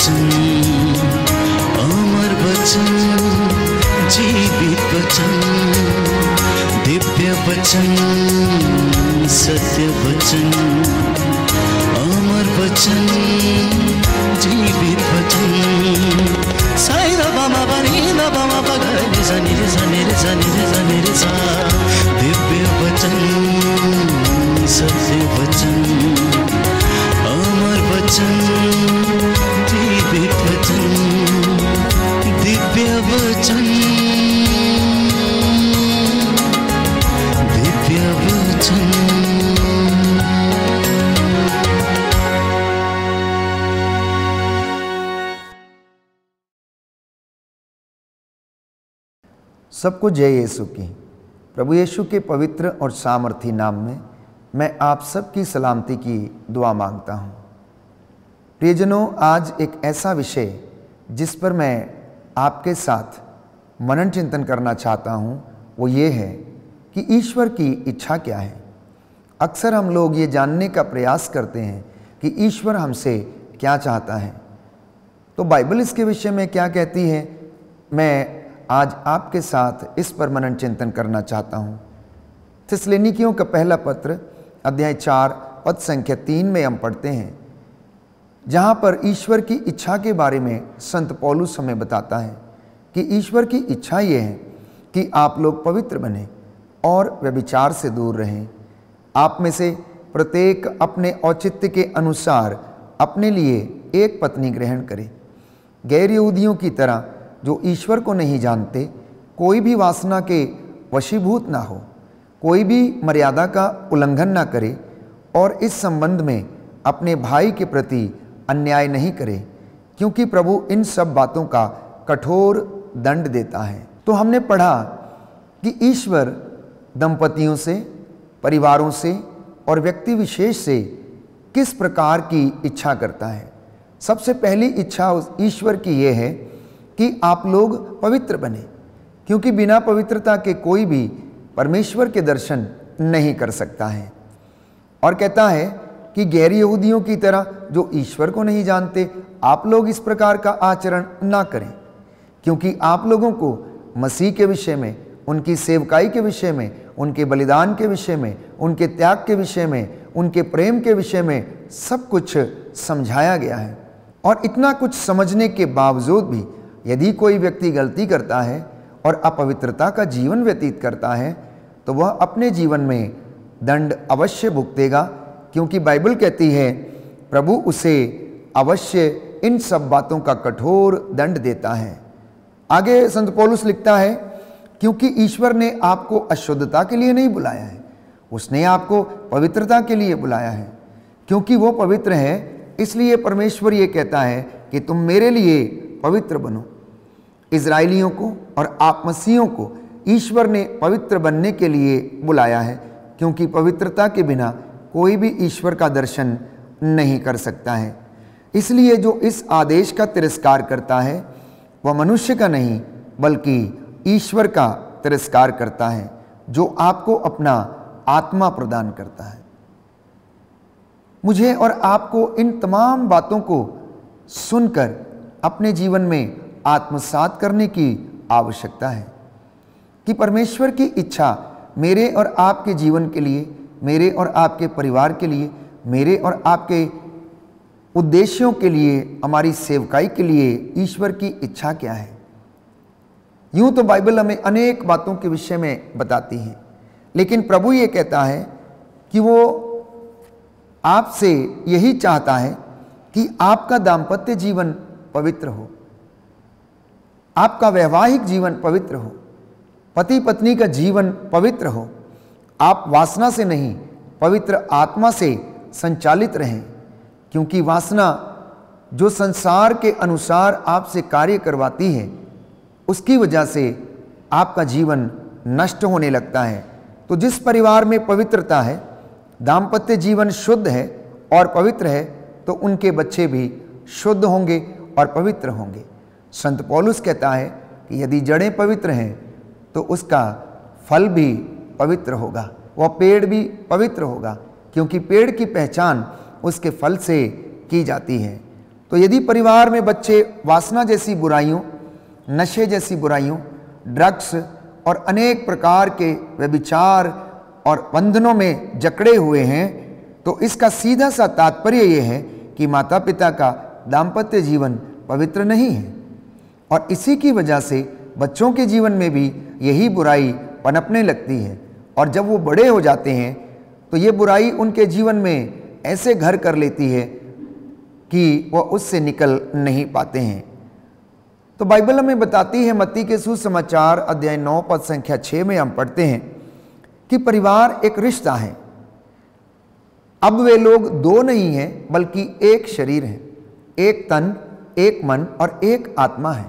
वचन, अमर वचन, जीवित वचन, दिव्य वचन, सत्य वचन, अमर वचन, जीवित वचन। साई दा बामा बनी दा बामा बगरे जनी रे जनी रे जनी रे जनी रे सा। दिव्य वचन, सत्य वचन, अमर वचन, जीवित वचन, दिव्य वचन, दिव्य वचन। सबको जय यीशु की। प्रभु यीशु के पवित्र और सामर्थी नाम में मैं आप सबकी सलामती की दुआ मांगता हूँ। प्रियजनों, आज एक ऐसा विषय जिस पर मैं आपके साथ मनन चिंतन करना चाहता हूँ वो ये है कि ईश्वर की इच्छा क्या है। अक्सर हम लोग ये जानने का प्रयास करते हैं कि ईश्वर हमसे क्या चाहता है, तो बाइबल इसके विषय में क्या कहती है, मैं आज आपके साथ इस पर मनन चिंतन करना चाहता हूँ। थिस्सलुनीकियों का पहला पत्र अध्याय 4 पद संख्या 3 में हम पढ़ते हैं, जहाँ पर ईश्वर की इच्छा के बारे में संत पौलुस हमें बताता है कि ईश्वर की इच्छा ये है कि आप लोग पवित्र बने और व्यभिचार से दूर रहें। आप में से प्रत्येक अपने औचित्य के अनुसार अपने लिए एक पत्नी ग्रहण करे। गैर यहूदियों की तरह जो ईश्वर को नहीं जानते कोई भी वासना के वशीभूत ना हो, कोई भी मर्यादा का उल्लंघन ना करे और इस संबंध में अपने भाई के प्रति अन्याय नहीं करे, क्योंकि प्रभु इन सब बातों का कठोर दंड देता है। तो हमने पढ़ा कि ईश्वर दंपतियों से, परिवारों से और व्यक्ति विशेष से किस प्रकार की इच्छा करता है। सबसे पहली इच्छा उस ईश्वर की ये है कि आप लोग पवित्र बने, क्योंकि बिना पवित्रता के कोई भी परमेश्वर के दर्शन नहीं कर सकता है। और कहता है कि गैर यहूदियों की तरह जो ईश्वर को नहीं जानते आप लोग इस प्रकार का आचरण ना करें, क्योंकि आप लोगों को मसीह के विषय में, उनकी सेवकाई के विषय में, उनके बलिदान के विषय में, उनके त्याग के विषय में, उनके प्रेम के विषय में सब कुछ समझाया गया है। और इतना कुछ समझने के बावजूद भी यदि कोई व्यक्ति गलती करता है और अपवित्रता का जीवन व्यतीत करता है तो वह अपने जीवन में दंड अवश्य भुगतेगा, क्योंकि बाइबल कहती है प्रभु उसे अवश्य इन सब बातों का कठोर दंड देता है। आगे संत पौलुस लिखता है, क्योंकि ईश्वर ने आपको अशुद्धता के लिए नहीं बुलाया है, उसने आपको पवित्रता के लिए बुलाया है। क्योंकि वो पवित्र है इसलिए परमेश्वर ये कहता है कि तुम मेरे लिए पवित्र बनो। इजराइलियों को और आप मसीहों को ईश्वर ने पवित्र बनने के लिए बुलाया है, क्योंकि पवित्रता के बिना कोई भी ईश्वर का दर्शन नहीं कर सकता है। इसलिए जो इस आदेश का तिरस्कार करता है वह मनुष्य का नहीं बल्कि ईश्वर का तिरस्कार करता है, जो आपको अपना आत्मा प्रदान करता है। मुझे और आपको इन तमाम बातों को सुनकर अपने जीवन में आत्मसात करने की आवश्यकता है कि परमेश्वर की इच्छा मेरे और आपके जीवन के लिए, मेरे और आपके परिवार के लिए, मेरे और आपके उद्देश्यों के लिए, हमारी सेवकाई के लिए ईश्वर की इच्छा क्या है। यूं तो बाइबल हमें अनेक बातों के विषय में बताती है, लेकिन प्रभु ये कहता है कि वो आपसे यही चाहता है कि आपका दाम्पत्य जीवन पवित्र हो, आपका वैवाहिक जीवन पवित्र हो, पति पत्नी का जीवन पवित्र हो। आप वासना से नहीं पवित्र आत्मा से संचालित रहें, क्योंकि वासना जो संसार के अनुसार आपसे कार्य करवाती है उसकी वजह से आपका जीवन नष्ट होने लगता है। तो जिस परिवार में पवित्रता है, दाम्पत्य जीवन शुद्ध है और पवित्र है, तो उनके बच्चे भी शुद्ध होंगे और पवित्र होंगे। संत पौलुस कहता है कि यदि जड़ें पवित्र हैं तो उसका फल भी पवित्र होगा, वह पेड़ भी पवित्र होगा, क्योंकि पेड़ की पहचान उसके फल से की जाती है। तो यदि परिवार में बच्चे वासना जैसी बुराइयों, नशे जैसी बुराइयों, ड्रग्स और अनेक प्रकार के व्यभिचार और बंधनों में जकड़े हुए हैं, तो इसका सीधा सा तात्पर्य यह है कि माता पिता का दाम्पत्य जीवन पवित्र नहीं है। और इसी की वजह से बच्चों के जीवन में भी यही बुराई पनपने लगती है, और जब वो बड़े हो जाते हैं तो ये बुराई उनके जीवन में ऐसे घर कर लेती है कि वह उससे निकल नहीं पाते हैं। तो बाइबल हमें बताती है, मत्ती के सुसमाचार अध्याय 9 पद संख्या 6 में हम पढ़ते हैं कि परिवार एक रिश्ता है। अब वे लोग दो नहीं हैं बल्कि एक शरीर है, एक तन, एक मन और एक आत्मा है।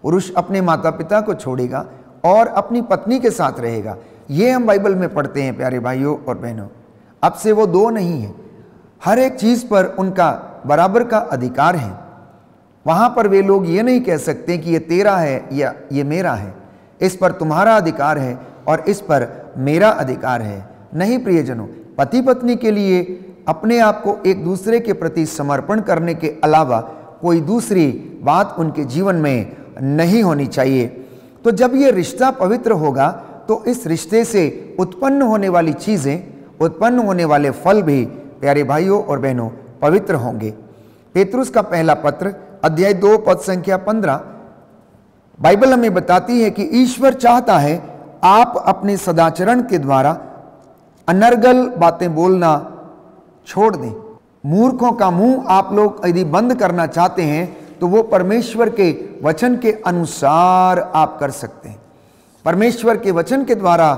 पुरुष अपने माता पिता को छोड़ेगा और अपनी पत्नी के साथ रहेगा। ये हम बाइबल में पढ़ते हैं प्यारे भाइयों और बहनों। अब से वो दो नहीं है, हर एक चीज़ पर उनका बराबर का अधिकार है। वहाँ पर वे लोग ये नहीं कह सकते कि ये तेरा है या ये मेरा है, इस पर तुम्हारा अधिकार है और इस पर मेरा अधिकार है। नहीं प्रियजनों, पति पत्नी के लिए अपने आप को एक दूसरे के प्रति समर्पण करने के अलावा कोई दूसरी बात उनके जीवन में नहीं होनी चाहिए। तो जब ये रिश्ता पवित्र होगा तो इस रिश्ते से उत्पन्न होने वाली चीज़ें, उत्पन्न होने वाले फल भी प्यारे भाइयों और बहनों पवित्र होंगे। पेतरुस का पहला पत्र अध्याय 2 पद संख्या 15 बाइबल हमें बताती है कि ईश्वर चाहता है आप अपने सदाचरण के द्वारा अनर्गल बातें बोलना छोड़ दें। मूर्खों का मुंह आप लोग यदि बंद करना चाहते हैं तो वो परमेश्वर के वचन के अनुसार आप कर सकते हैं। परमेश्वर के वचन के द्वारा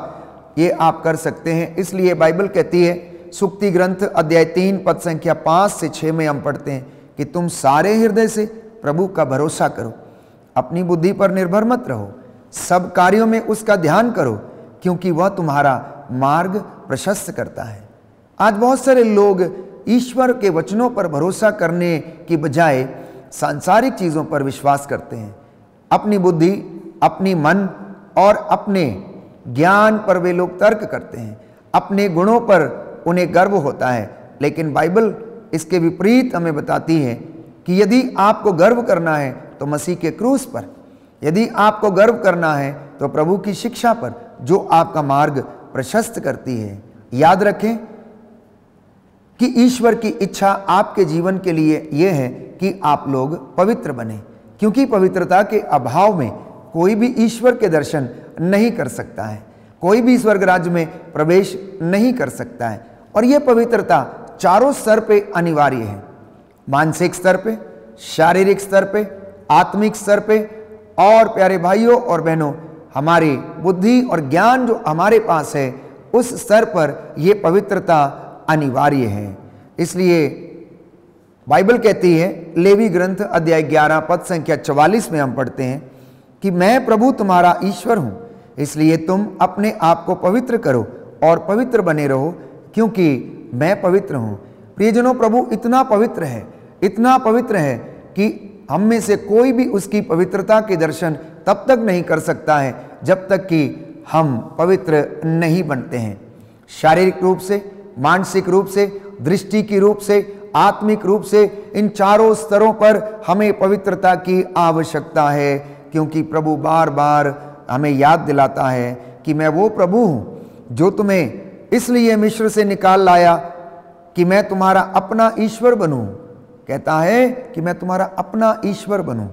ये आप कर सकते हैं। इसलिए बाइबल कहती है, सुक्ति ग्रंथ अध्याय 3 पद संख्या 5 से 6 में हम पढ़ते हैं कि तुम सारे हृदय से प्रभु का भरोसा करो, अपनी बुद्धि पर निर्भर मत रहो, सब कार्यों में उसका ध्यान करो, क्योंकि वह तुम्हारा मार्ग प्रशस्त करता है। आज बहुत सारे लोग ईश्वर के वचनों पर भरोसा करने की बजाय सांसारिक चीज़ों पर विश्वास करते हैं। अपनी बुद्धि, अपनी मन और अपने ज्ञान पर वे लोग तर्क करते हैं, अपने गुणों पर उन्हें गर्व होता है। लेकिन बाइबल इसके विपरीत हमें बताती है कि यदि आपको गर्व करना है तो मसीह के क्रूस पर, यदि आपको गर्व करना है तो प्रभु की शिक्षा पर, जो आपका मार्ग प्रशस्त करती है। याद रखें कि ईश्वर की इच्छा आपके जीवन के लिए यह है कि आप लोग पवित्र बने, क्योंकि पवित्रता के अभाव में कोई भी ईश्वर के दर्शन नहीं कर सकता है, कोई भी स्वर्ग राज्य में प्रवेश नहीं कर सकता है। और यह पवित्रता चारों स्तर पे अनिवार्य है, मानसिक स्तर पे, शारीरिक स्तर पे, आत्मिक स्तर पे, और प्यारे भाइयों और बहनों हमारी बुद्धि और ज्ञान जो हमारे पास है उस स्तर पर यह पवित्रता अनिवार्य है। इसलिए बाइबल कहती है, लेवी ग्रंथ अध्याय 11 पद संख्या 44 में हम पढ़ते हैं कि मैं प्रभु तुम्हारा ईश्वर हूं, इसलिए तुम अपने आप को पवित्र करो और पवित्र बने रहो, क्योंकि मैं पवित्र हूं। प्रियजनों, प्रभु इतना पवित्र है, इतना पवित्र है कि हम में से कोई भी उसकी पवित्रता के दर्शन तब तक नहीं कर सकता है जब तक कि हम पवित्र नहीं बनते हैं। शारीरिक रूप से, मानसिक रूप से, दृष्टि की रूप से, आत्मिक रूप से, इन चारों स्तरों पर हमें पवित्रता की आवश्यकता है, क्योंकि प्रभु बार बार हमें याद दिलाता है कि मैं वो प्रभु हूं जो तुम्हें इसलिए मिस्र से निकाल लाया कि मैं तुम्हारा अपना ईश्वर बनूं। कहता है कि मैं तुम्हारा अपना ईश्वर बनूं,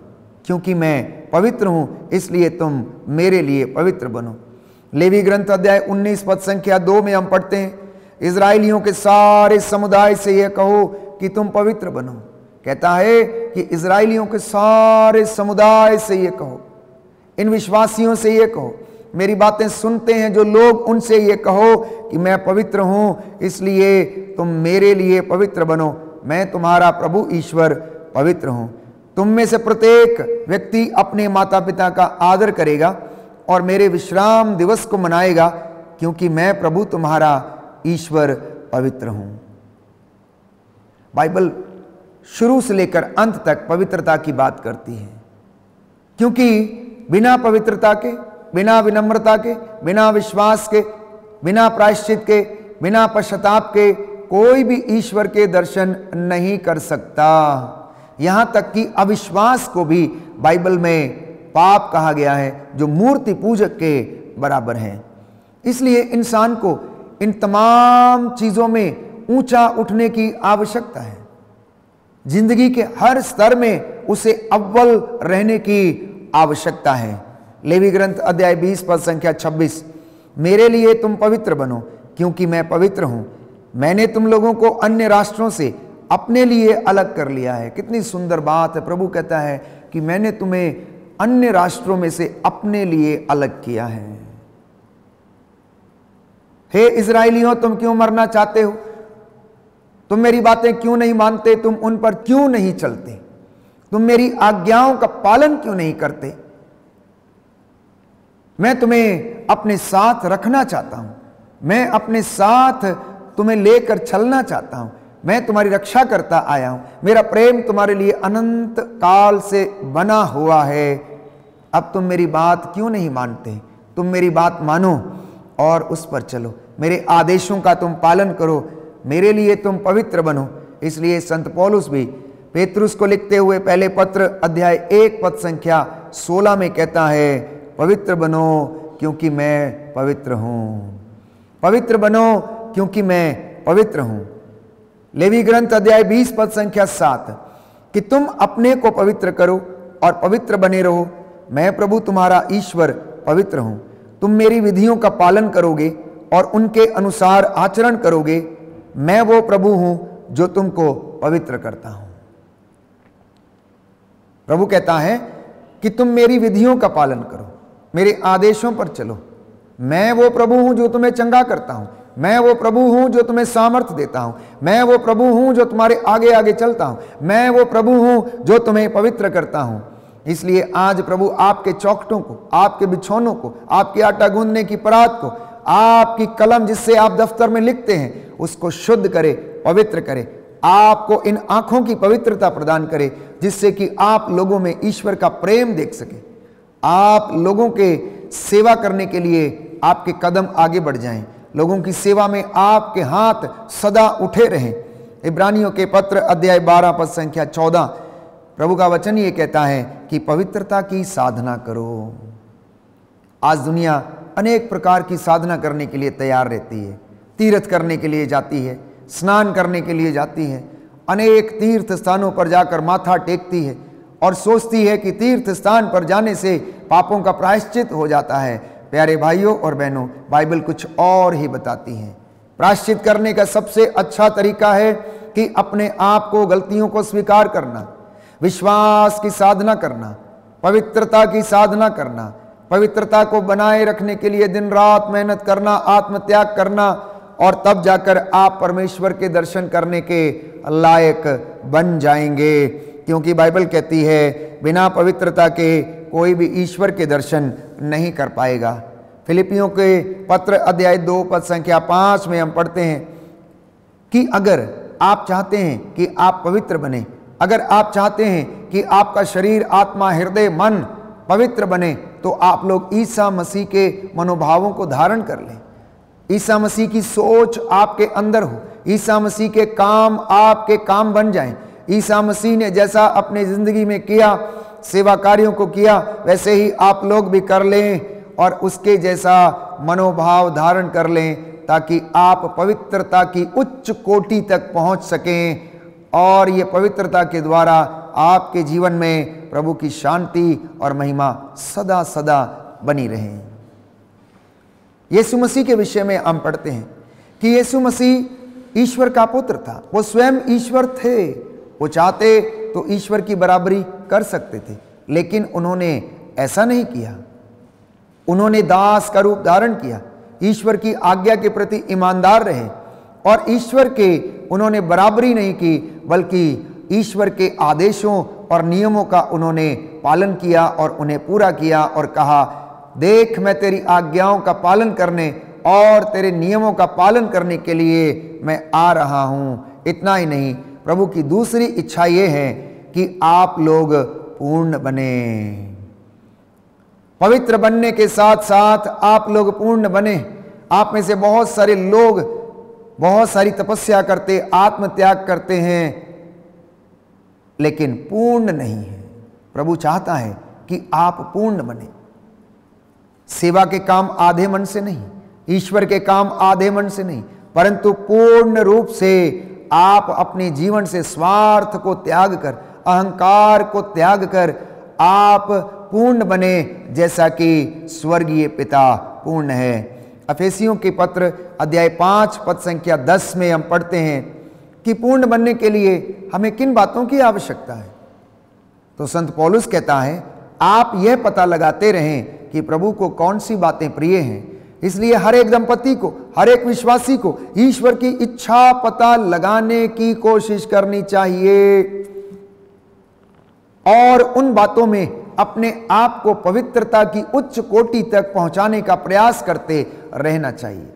क्योंकि मैं पवित्र हूं, इसलिए तुम मेरे लिए पवित्र बनो। लेवी ग्रंथ अध्याय 19 पद संख्या 2 में हम पढ़ते हैं, इजराइलियों के सारे समुदाय से यह कहो कि तुम पवित्र बनो। कहता है कि इजराइलियों के सारे समुदाय से यह कहो, इन विश्वासियों से यह कहो, मेरी बातें सुनते हैं जो लोग, उनसे ये कहो कि मैं पवित्र हूं, इसलिए तुम मेरे लिए पवित्र बनो, मैं तुम्हारा प्रभु ईश्वर पवित्र हूं। तुम में से प्रत्येक व्यक्ति अपने माता पिता का आदर करेगा और मेरे विश्राम दिवस को मनाएगा, क्योंकि मैं प्रभु तुम्हारा ईश्वर पवित्र हूं। बाइबल शुरू से लेकर अंत तक पवित्रता की बात करती है, क्योंकि बिना पवित्रता के, बिना विनम्रता के, बिना विश्वास के, बिना प्रायश्चित के, बिना पश्चाताप के कोई भी ईश्वर के दर्शन नहीं कर सकता। यहाँ तक कि अविश्वास को भी बाइबल में पाप कहा गया है, जो मूर्ति पूजक के बराबर है। इसलिए इंसान को इन तमाम चीज़ों में ऊंचा उठने की आवश्यकता है। जिंदगी के हर स्तर में उसे अव्वल रहने की आवश्यकता है। लेवी ग्रंथ अध्याय 20 पद संख्या 26, मेरे लिए तुम पवित्र बनो क्योंकि मैं पवित्र हूं। मैंने तुम लोगों को अन्य राष्ट्रों से अपने लिए अलग कर लिया है। कितनी सुंदर बात है। प्रभु कहता है कि मैंने तुम्हें अन्य राष्ट्रों में से अपने लिए अलग किया है। हे इस्राएलियों, तुम क्यों मरना चाहते हो? तुम मेरी बातें क्यों नहीं मानते? तुम उन पर क्यों नहीं चलते? तुम मेरी आज्ञाओं का पालन क्यों नहीं करते? मैं तुम्हें अपने साथ रखना चाहता हूं, मैं अपने साथ तुम्हें लेकर चलना चाहता हूं, मैं तुम्हारी रक्षा करता आया हूं, मेरा प्रेम तुम्हारे लिए अनंत काल से बना हुआ है। अब तुम मेरी बात क्यों नहीं मानते? तुम मेरी बात मानो और उस पर चलो, मेरे आदेशों का तुम पालन करो, मेरे लिए तुम पवित्र बनो। इसलिए संत पौलुस भी पेतरुस को लिखते हुए पहले पत्र अध्याय 1 पद संख्या 16 में कहता है, पवित्र बनो क्योंकि मैं पवित्र हूं। पवित्र बनो क्योंकि मैं पवित्र हूं। लेवी ग्रंथ अध्याय 20 पद संख्या 7, कि तुम अपने को पवित्र करो और पवित्र बने रहो, मैं प्रभु तुम्हारा ईश्वर पवित्र हूं। तुम मेरी विधियों का पालन करोगे और उनके अनुसार आचरण करोगे, मैं वो प्रभु हूं जो तुमको पवित्र करता हूं। प्रभु कहता है कि तुम मेरी विधियों का पालन करो, मेरे आदेशों पर चलो। मैं वो प्रभु हूं जो तुम्हें चंगा करता हूं, मैं वो प्रभु हूं जो तुम्हें सामर्थ्य देता हूं, मैं वो प्रभु हूं जो तुम्हारे आगे आगे चलता हूं, मैं वो प्रभु हूं जो तुम्हें पवित्र करता हूं। इसलिए आज प्रभु आपके चौखटों को, आपके बिछौनों को, आपके आटा गूंदने की परात को, आपकी कलम जिससे आप दफ्तर में लिखते हैं, उसको शुद्ध करे, पवित्र करे। आपको इन आंखों की पवित्रता प्रदान करे जिससे कि आप लोगों में ईश्वर का प्रेम देख सके। आप लोगों के सेवा करने के लिए आपके कदम आगे बढ़ जाएं, लोगों की सेवा में आपके हाथ सदा उठे रहें। इब्रानियों के पत्र अध्याय 12 पद संख्या 14, प्रभु का वचन ये कहता है कि पवित्रता की साधना करो। आज दुनिया अनेक प्रकार की साधना करने के लिए तैयार रहती है। तीर्थ करने के लिए जाती है, स्नान करने के लिए जाती है, अनेक तीर्थ स्थानों पर जाकर माथा टेकती है और सोचती है कि तीर्थ स्थान पर जाने से पापों का प्रायश्चित हो जाता है। प्यारे भाइयों और बहनों, बाइबल कुछ और ही बताती है। प्रायश्चित करने का सबसे अच्छा तरीका है कि अपने आप को, गलतियों को स्वीकार करना, विश्वास की साधना करना, पवित्रता की साधना करना, पवित्रता को बनाए रखने के लिए दिन रात मेहनत करना, आत्मत्याग करना, और तब जाकर आप परमेश्वर के दर्शन करने के लायक बन जाएंगे। क्योंकि बाइबल कहती है बिना पवित्रता के कोई भी ईश्वर के दर्शन नहीं कर पाएगा। फिलिपियों के पत्र अध्याय 2 पद संख्या 5 में हम पढ़ते हैं कि अगर आप चाहते हैं कि आप पवित्र बने, अगर आप चाहते हैं कि आपका शरीर, आत्मा, हृदय, मन पवित्र बने, तो आप लोग ईसा मसीह के मनोभावों को धारण कर लें। ईसा मसीह की सोच आपके अंदर हो, ईसा मसीह के काम आपके काम बन जाएं। ईसा मसीह ने जैसा अपने जिंदगी में किया, सेवा कार्यों को किया, वैसे ही आप लोग भी कर लें और उसके जैसा मनोभाव धारण कर लें, ताकि आप पवित्रता की उच्च कोटि तक पहुंच सकें और ये पवित्रता के द्वारा आपके जीवन में प्रभु की शांति और महिमा सदा सदा बनी रहे। यीशु मसीह के विषय में हम पढ़ते हैं कि यीशु मसीह ईश्वर का पुत्र था, वो स्वयं ईश्वर थे। वो चाहते तो ईश्वर की बराबरी कर सकते थे, लेकिन उन्होंने ऐसा नहीं किया। उन्होंने दास का रूप धारण किया, ईश्वर की आज्ञा के प्रति ईमानदार रहे और ईश्वर के उन्होंने बराबरी नहीं की, बल्कि ईश्वर के आदेशों और नियमों का उन्होंने पालन किया और उन्हें पूरा किया और कहा, देख मैं तेरी आज्ञाओं का पालन करने और तेरे नियमों का पालन करने के लिए मैं आ रहा हूं। इतना ही नहीं, प्रभु की दूसरी इच्छा यह है कि आप लोग पूर्ण बने। पवित्र बनने के साथ साथ आप लोग पूर्ण बने। आप में से बहुत सारे लोग बहुत सारी तपस्या करते, आत्मत्याग करते हैं, लेकिन पूर्ण नहीं है। प्रभु चाहता है कि आप पूर्ण बने। सेवा के काम आधे मन से नहीं, ईश्वर के काम आधे मन से नहीं, परंतु पूर्ण रूप से आप अपने जीवन से स्वार्थ को त्याग कर, अहंकार को त्याग कर आप पूर्ण बने, जैसा कि स्वर्गीय पिता पूर्ण है। अफेसियों के पत्र अध्याय 5 पद संख्या 10 में हम पढ़ते हैं कि पूर्ण बनने के लिए हमें किन बातों की आवश्यकता है। तो संत पौलुस कहता है, आप यह पता लगाते रहें कि प्रभु को कौन सी बातें प्रिय हैं। इसलिए हर एक दंपति को, हर एक विश्वासी को ईश्वर की इच्छा पता लगाने की कोशिश करनी चाहिए और उन बातों में अपने आप को पवित्रता की उच्च कोटि तक पहुंचाने का प्रयास करते रहना चाहिए।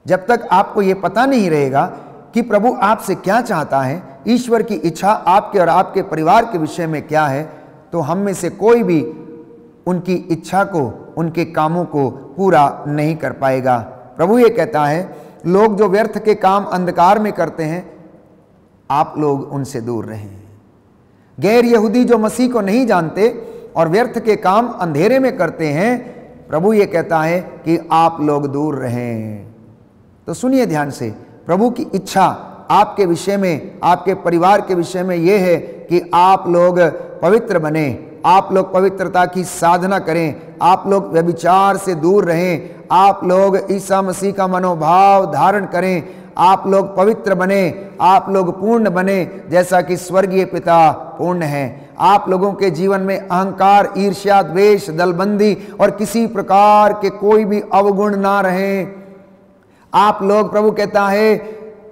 जब तक आपको यह पता नहीं रहेगा कि प्रभु आपसे क्या चाहता है, ईश्वर की इच्छा आपके और आपके परिवार के विषय में क्या है, तो हम में से कोई भी उनकी इच्छा को, उनके कामों को पूरा नहीं कर पाएगा। प्रभु ये कहता है, लोग जो व्यर्थ के काम अंधकार में करते हैं, आप लोग उनसे दूर रहें। गैर यहूदी जो मसीह को नहीं जानते और व्यर्थ के काम अंधेरे में करते हैं, प्रभु ये कहता है कि आप लोग दूर रहें। तो सुनिए ध्यान से, प्रभु की इच्छा आपके विषय में, आपके परिवार के विषय में यह है कि आप लोग पवित्र बने, आप लोग पवित्रता की साधना करें, आप लोग व्यभिचार से दूर रहें, आप लोग ईसा मसीह का मनोभाव धारण करें, आप लोग पवित्र बने, आप लोग पूर्ण बने, जैसा कि स्वर्गीय पिता पूर्ण है। आप लोगों के जीवन में अहंकार, ईर्ष्या, द्वेष, दलबंदी और किसी प्रकार के कोई भी अवगुण ना रहें। आप लोग, प्रभु कहता है,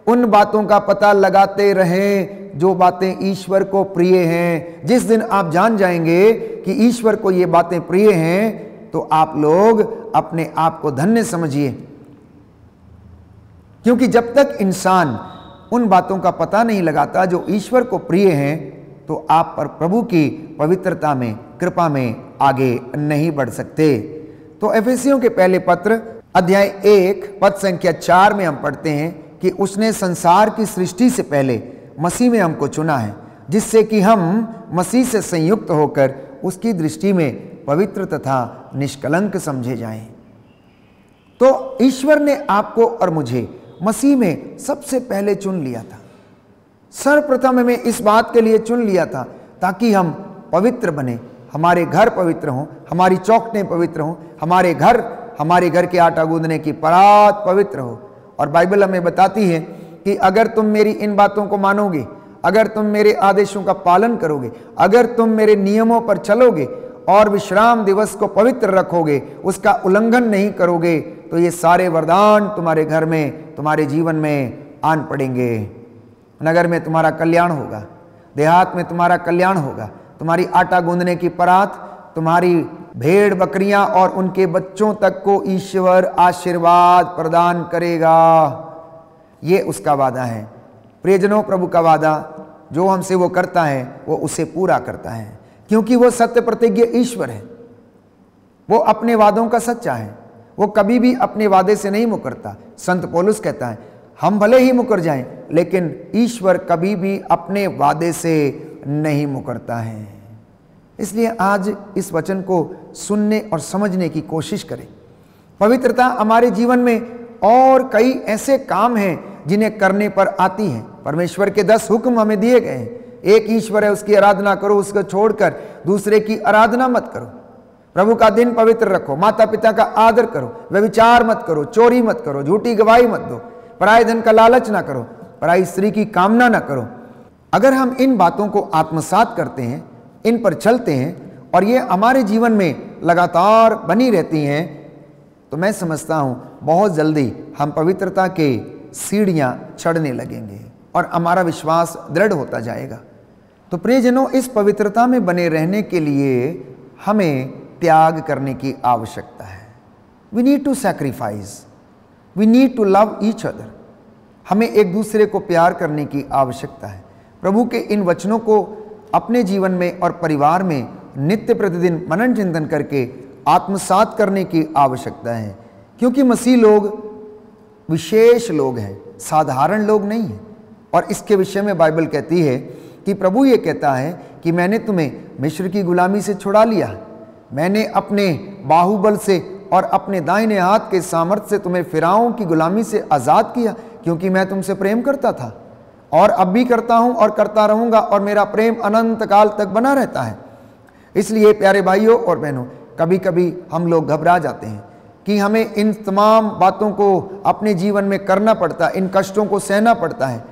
उन बातों का पता लगाते रहें जो बातें ईश्वर को प्रिय हैं। जिस दिन आप जान जाएंगे कि ईश्वर को ये बातें प्रिय हैं, तो आप लोग अपने आप को धन्य समझिए, क्योंकि जब तक इंसान उन बातों का पता नहीं लगाता जो ईश्वर को प्रिय हैं, तो आप पर प्रभु की पवित्रता में, कृपा में आगे नहीं बढ़ सकते। तो एफेसियों के पहले पत्र अध्याय 1 पद संख्या 4 में हम पढ़ते हैं कि उसने संसार की सृष्टि से पहले मसीह में हमको चुना है, जिससे कि हम मसीह से संयुक्त होकर उसकी दृष्टि में पवित्र तथा निष्कलंक समझे जाएं। तो ईश्वर ने आपको और मुझे मसीह में सबसे पहले चुन लिया था। सर्वप्रथम हमें इस बात के लिए चुन लिया था ताकि हम पवित्र बने, हमारे घर पवित्र हों, हमारी चौखटें पवित्र हों, हमारे घर के आटा गूंदने की परात पवित्र हो। और बाइबल हमें बताती है कि अगर तुम मेरी इन बातों को मानोगे, अगर तुम मेरे आदेशों का पालन करोगे, अगर तुम मेरे नियमों पर चलोगे और विश्राम दिवस को पवित्र रखोगे, उसका उल्लंघन नहीं करोगे, तो ये सारे वरदान तुम्हारे घर में, तुम्हारे जीवन में आन पड़ेंगे। नगर में तुम्हारा कल्याण होगा, देहात में तुम्हारा कल्याण होगा, तुम्हारी आटा गूंदने की परात, तुम्हारी भेड़ बकरियां और उनके बच्चों तक को ईश्वर आशीर्वाद प्रदान करेगा। ये उसका वादा है। प्रियजनों, प्रभु का वादा जो हमसे वो करता है, वो उसे पूरा करता है, क्योंकि वो सत्य प्रतिज्ञ ईश्वर है। वो अपने वादों का सच्चा है, वो कभी भी अपने वादे से नहीं मुकरता। संत पौलुस कहता है, हम भले ही मुकर जाएं, लेकिन ईश्वर कभी भी अपने वादे से नहीं मुकरता है। इसलिए आज इस वचन को सुनने और समझने की कोशिश करें। पवित्रता हमारे जीवन में और कई ऐसे काम हैं जिन्हें करने पर आती है। परमेश्वर के 10 हुक्म हमें दिए गए हैं। एक ईश्वर है, उसकी आराधना करो, उसको छोड़कर दूसरे की आराधना मत करो। प्रभु का दिन पवित्र रखो, माता पिता का आदर करो, व्यभिचार मत करो, चोरी मत करो, झूठी गवाही मत दो, पराये धन का लालच ना करो, पराई स्त्री की कामना ना करो। अगर हम इन बातों को आत्मसात करते हैं, इन पर चलते हैं और ये हमारे जीवन में लगातार बनी रहती हैं, तो मैं समझता हूँ बहुत जल्दी हम पवित्रता के सीढ़ियाँ चढ़ने लगेंगे और हमारा विश्वास दृढ़ होता जाएगा। तो प्रियजनों, इस पवित्रता में बने रहने के लिए हमें त्याग करने की आवश्यकता है। We need to sacrifice, we need to love each other. हमें एक दूसरे को प्यार करने की आवश्यकता है। प्रभु के इन वचनों को अपने जीवन में और परिवार में नित्य प्रतिदिन मनन चिंतन करके आत्मसात करने की आवश्यकता है, क्योंकि मसीह लोग विशेष लोग हैं, साधारण लोग नहीं हैं। और इसके विषय में बाइबल कहती है कि प्रभु ये कहता है कि मैंने तुम्हें मिस्र की गुलामी से छुड़ा लिया, मैंने अपने बाहुबल से और अपने दाहिने हाथ के सामर्थ्य से तुम्हें फिरौन की गुलामी से आज़ाद किया, क्योंकि मैं तुमसे प्रेम करता था और अब भी करता हूँ और करता रहूँगा, और मेरा प्रेम अनंत काल तक बना रहता है। इसलिए प्यारे भाइयों और बहनों, कभी कभी हम लोग घबरा जाते हैं कि हमें इन तमाम बातों को अपने जीवन में करना पड़ता है, इन कष्टों को सहना पड़ता है।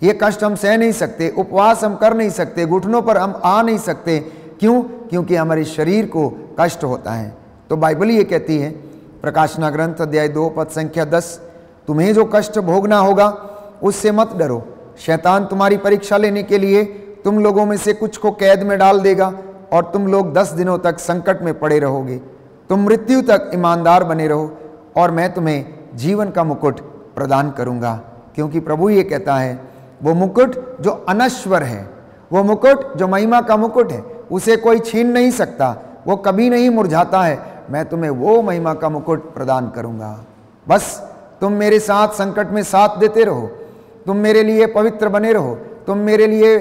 ये कष्ट हम सह नहीं सकते, उपवास हम कर नहीं सकते, घुटनों पर हम आ नहीं सकते। क्यों? क्योंकि हमारे शरीर को कष्ट होता है। तो बाइबल ये कहती है, प्रकाशना ग्रंथ अध्याय 2 पद संख्या 10, तुम्हें जो कष्ट भोगना होगा उससे मत डरो। शैतान तुम्हारी परीक्षा लेने के लिए तुम लोगों में से कुछ को कैद में डाल देगा और तुम लोग 10 दिनों तक संकट में पड़े रहोगे। तुम मृत्यु तक ईमानदार बने रहो और मैं तुम्हें जीवन का मुकुट प्रदान करूंगा। क्योंकि प्रभु ये कहता है, वो मुकुट जो अनश्वर है, वो मुकुट जो महिमा का मुकुट है, उसे कोई छीन नहीं सकता, वो कभी नहीं मुरझाता है। मैं तुम्हें वो महिमा का मुकुट प्रदान करूंगा। बस तुम मेरे साथ संकट में साथ देते रहो, तुम मेरे लिए पवित्र बने रहो, तुम मेरे लिए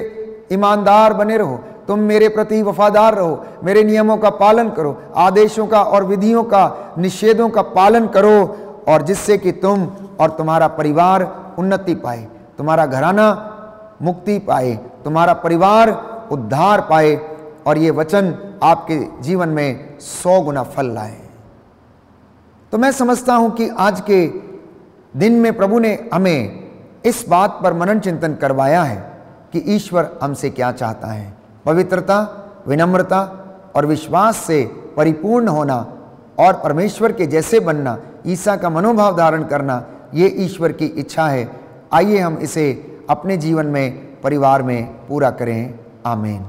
ईमानदार बने रहो, तुम मेरे प्रति वफादार रहो, मेरे नियमों का पालन करो, आदेशों का और विधियों का, निषेधों का पालन करो, और जिससे कि तुम और तुम्हारा परिवार उन्नति पाए, तुम्हारा घराना मुक्ति पाए, तुम्हारा परिवार उद्धार पाए, और ये वचन आपके जीवन में 100 गुना फल लाए। तो मैं समझता हूं कि आज के दिन में प्रभु ने हमें इस बात पर मनन चिंतन करवाया है कि ईश्वर हमसे क्या चाहता है। पवित्रता, विनम्रता और विश्वास से परिपूर्ण होना और परमेश्वर के जैसे बनना, ईसा का मनोभाव धारण करना, ये ईश्वर की इच्छा है। आइए हम इसे अपने जीवन में, परिवार में पूरा करें। आमीन।